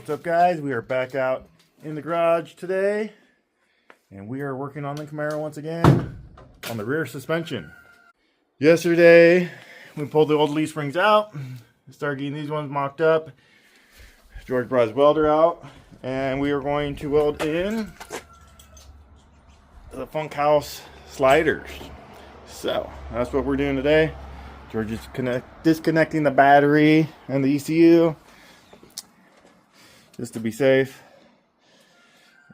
What's up, guys? We are back out in the garage today, and we are working on the Camaro once again on the rear suspension. Yesterday, we pulled the old leaf springs out, started getting these ones mocked up. George brought his welder out, and we are going to weld in the Funkhouser sliders. So that's what we're doing today. George is disconnecting the battery and the ECU just to be safe.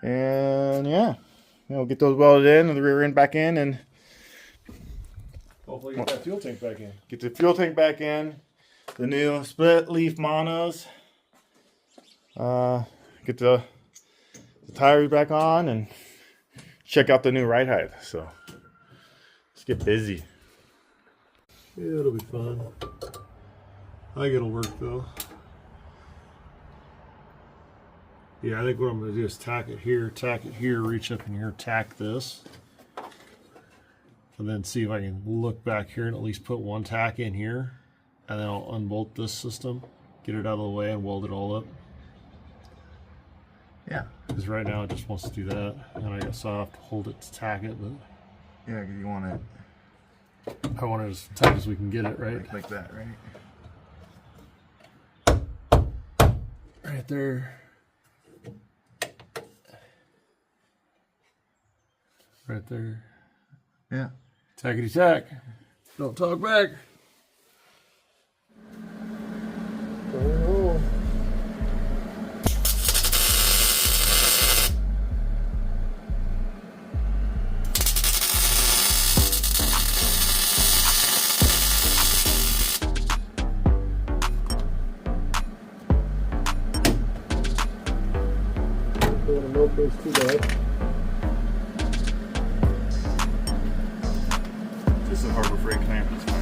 And yeah, we'll get those welded in and the rear end back in, and hopefully get that fuel tank back in. Get the fuel tank back in. The new split leaf monos. Get the tires back on and check out the new ride height. So let's get busy. Yeah, it'll be fun. I think it'll work though. Yeah, I think what I'm going to do is tack it here, reach up in here, tack this. And then see if I can look back here and at least put one tack in here. And then I'll unbolt this system, get it out of the way, and weld it all up. Yeah. Because right now it just wants to do that. And I guess I'll have to hold it to tack it, but Yeah, because you want it I want it as tight as we can get it, right? like that, right? Right there. Right there. Yeah. Tackety tack. Don't talk back. Oh. Don't want to milk those too bad. This is a Harbor Freight clamp. It's fine.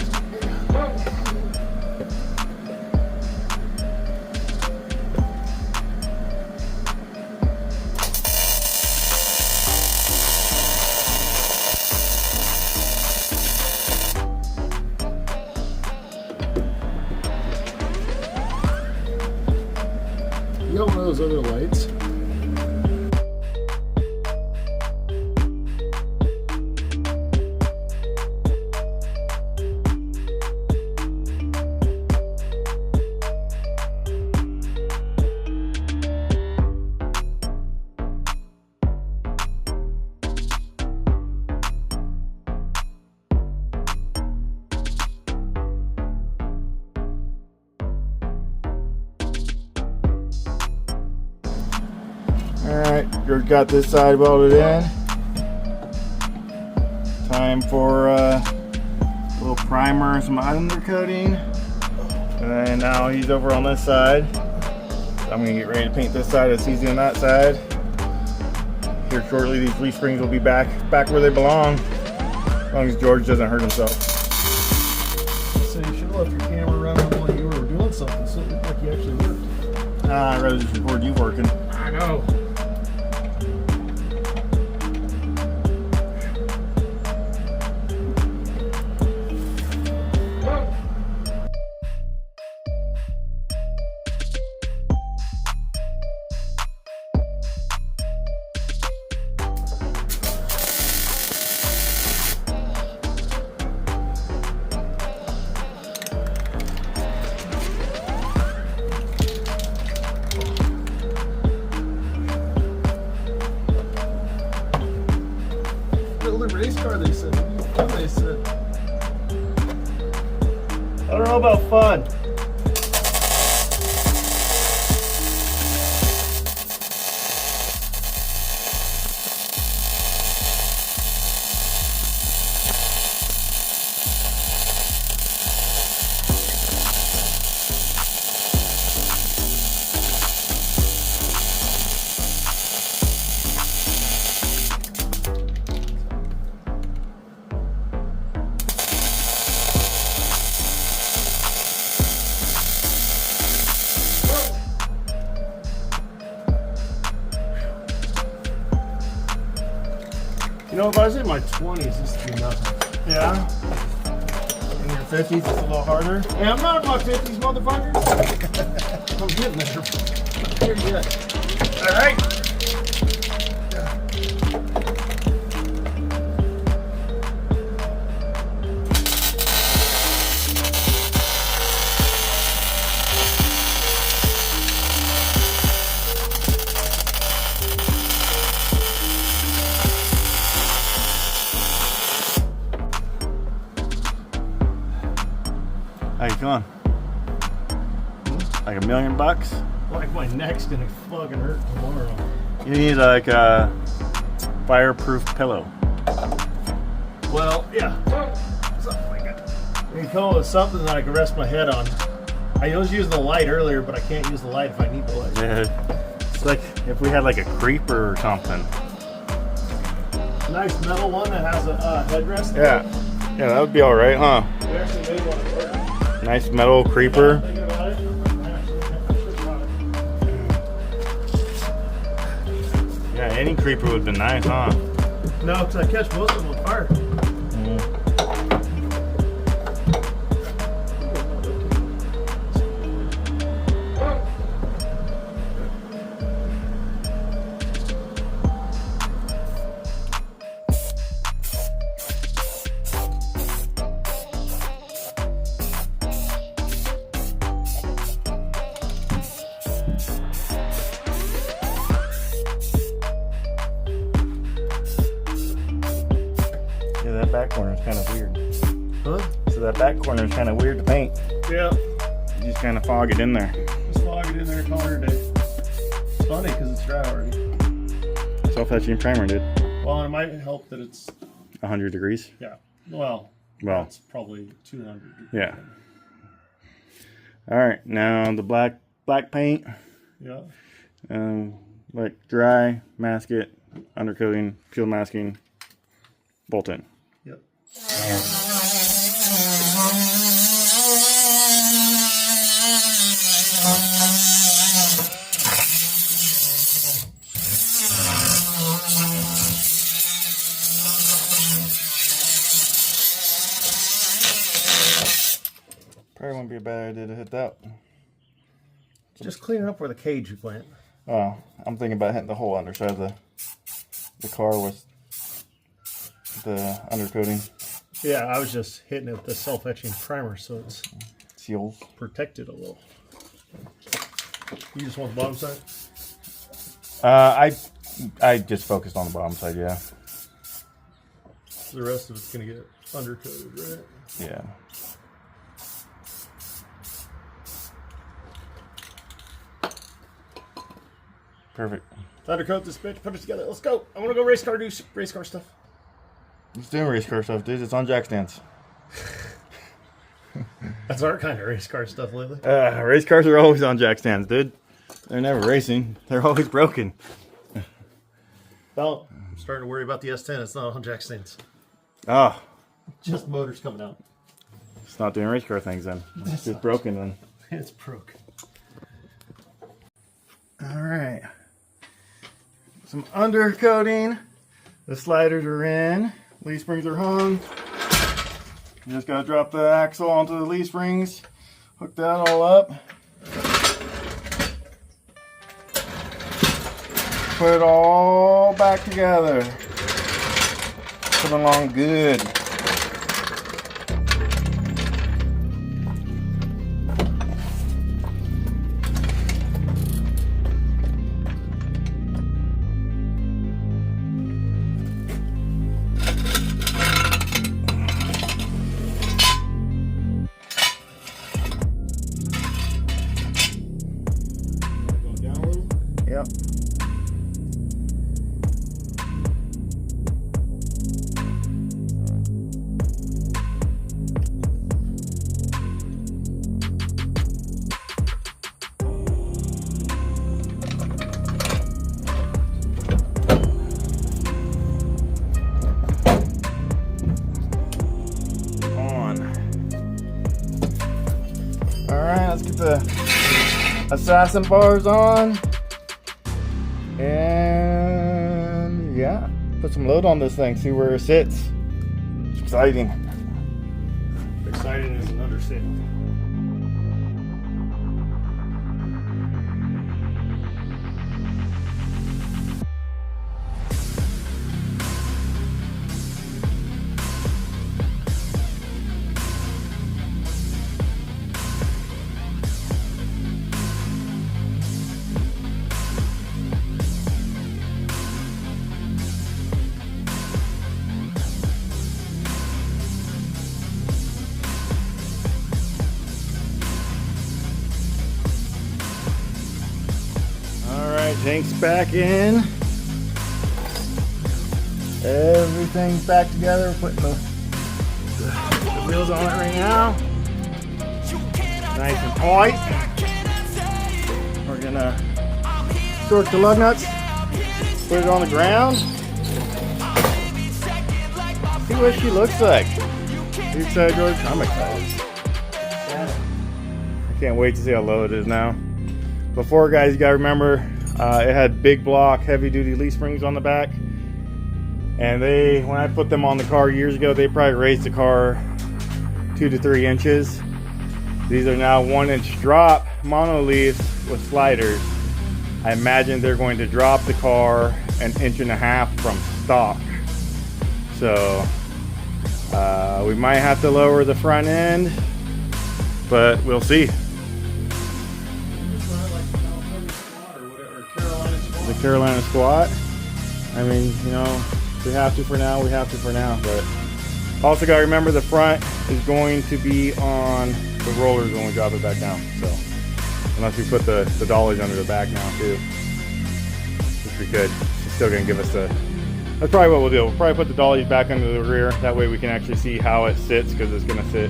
You got one of those other lights? Alright, George got this side welded in. Time for a little primer and some undercoating. And now he's over on this side. I'm going to get ready to paint this side. It's easy on that side. Here shortly, these leaf springs will be back where they belong. As long as George doesn't hurt himself. So you should have left your camera running while you were doing something so it looked like you actually worked. I'd rather just record you working. I know. Build a race car, they said. They said. I don't know about fun. You know, if I was in my 20s, this would be nothing. Yeah? In your 50s, it's a little harder. Hey, I'm not in my 50s, motherfucker. I'm getting there. You're good. All right. How you feeling? Like $1 million? Like my neck's gonna fucking hurt tomorrow. You need like a fireproof pillow. Well, yeah, something like that. You can come up with something that I can rest my head on. I was using the light earlier, but I can't use the light if I need the light. Yeah. It's like if we had like a creeper or something. Nice metal one that has a headrest. Yeah. Yeah, that would be all right, huh? We actually made one at work. Nice metal creeper. Thinking about it, Yeah, any creeper would have been nice, huh? no, because I catch most of them on fire. Yeah, that back corner is kind of weird. Huh? So that back corner is kind of weird to paint. Yeah. You just kind of fog it in there. Just log it in there, call it a day. It's funny because it's dry already. Self-etching primer, dude. Well, it might help that it's, 100 degrees. yeah. Well, Well, it's probably 200. yeah. All right, now the black paint. Yeah. Like dry, mask it, undercoating, peel masking, bolt in. Yep. Probably wouldn't be a bad idea to hit that. Just clean it up where the cage you plant. Oh, I'm thinking about hitting the whole underside of the car with the undercoating Yeah, I was just hitting it with the self-etching primer so it's seals. protected a little. You just want the bottom side? I just focused on the bottom side, yeah. The rest of it's going to get undercoated, right? Yeah. Perfect. Undercoat this bitch, put it together. Let's go. I want to go race car, do race car stuff. It's doing race car stuff, dude. It's on jack stands. That's our kind of race car stuff lately. Race cars are always on jack stands, dude. They're never racing. They're always broken. Well, I'm starting to worry about the S10. It's not on jack stands. Oh, Just motors coming out. it's not doing race car things then. It's just broken then. It's broke. All right. Some undercoating. The sliders are in. Leaf springs are hung. You just gotta drop the axle onto the leaf springs. Hook that all up. Put it all back together. Put it along good. Go down a little. Yep. Alright, let's get the assassin bars on. And yeah, put some load on this thing, see where it sits. It's exciting. Exciting is an understatement. Tank's back in. Everything's back together. We're putting the wheels on it right now. Nice and tight. We're gonna torque the lug nuts, put it on the ground. See what she looks like. You excited, George? I'm excited. I can't wait to see how low it is now. Before, guys, you gotta remember, it had big block, heavy duty leaf springs on the back. And when I put them on the car years ago, they probably raised the car 2 to 3 inches. These are now 1-inch drop mono leaves with sliders. I imagine they're going to drop the car 1.5 inches from stock. So we might have to lower the front end, but we'll see. The Carolina squat. I mean, you know, if we have to for now, we have to for now. But also got to remember the front is going to be on the rollers when we drop it back down. So unless we put the dollies under the back now too, which we could. It's still going to give us that's probably what we'll do. We'll probably put the dollies back under the rear. That way we can actually see how it sits, because it's going to sit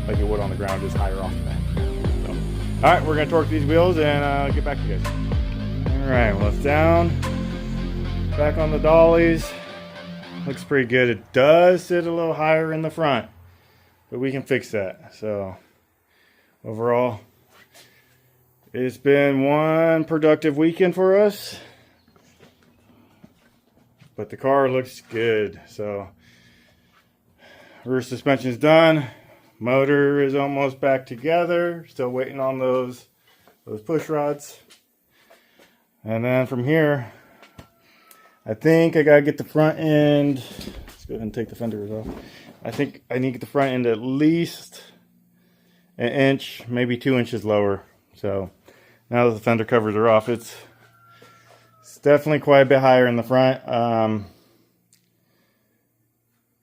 like it would on the ground, just higher off the back. So, all right, we're going to torque these wheels and get back to you guys. All right, well, it's down. Back on the dollies. Looks pretty good. It does sit a little higher in the front, but we can fix that. So overall, it's been one productive weekend for us, but the car looks good. So rear suspension is done. Motor is almost back together. Still waiting on those push rods. And then from here, I think I gotta get the front end. Let's go ahead and take the fenders off. I think I need to get the front end at least 1 inch, maybe 2 inches lower. So now that the fender covers are off, it's definitely quite a bit higher in the front.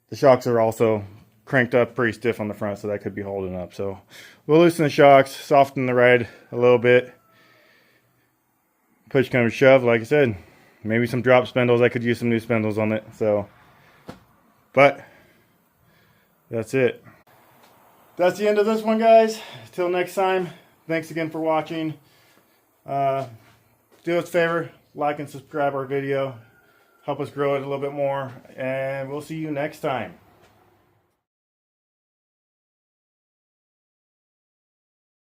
The shocks are also cranked up pretty stiff on the front, so that could be holding up. So we'll loosen the shocks, soften the ride a little bit. Push come to shove, like I said. Maybe some drop spindles. I could use some new spindles on it. So, but that's it. That's the end of this one, guys. Till next time, thanks again for watching. Do us a favor, like and subscribe our video. Help us grow it a little bit more, and we'll see you next time.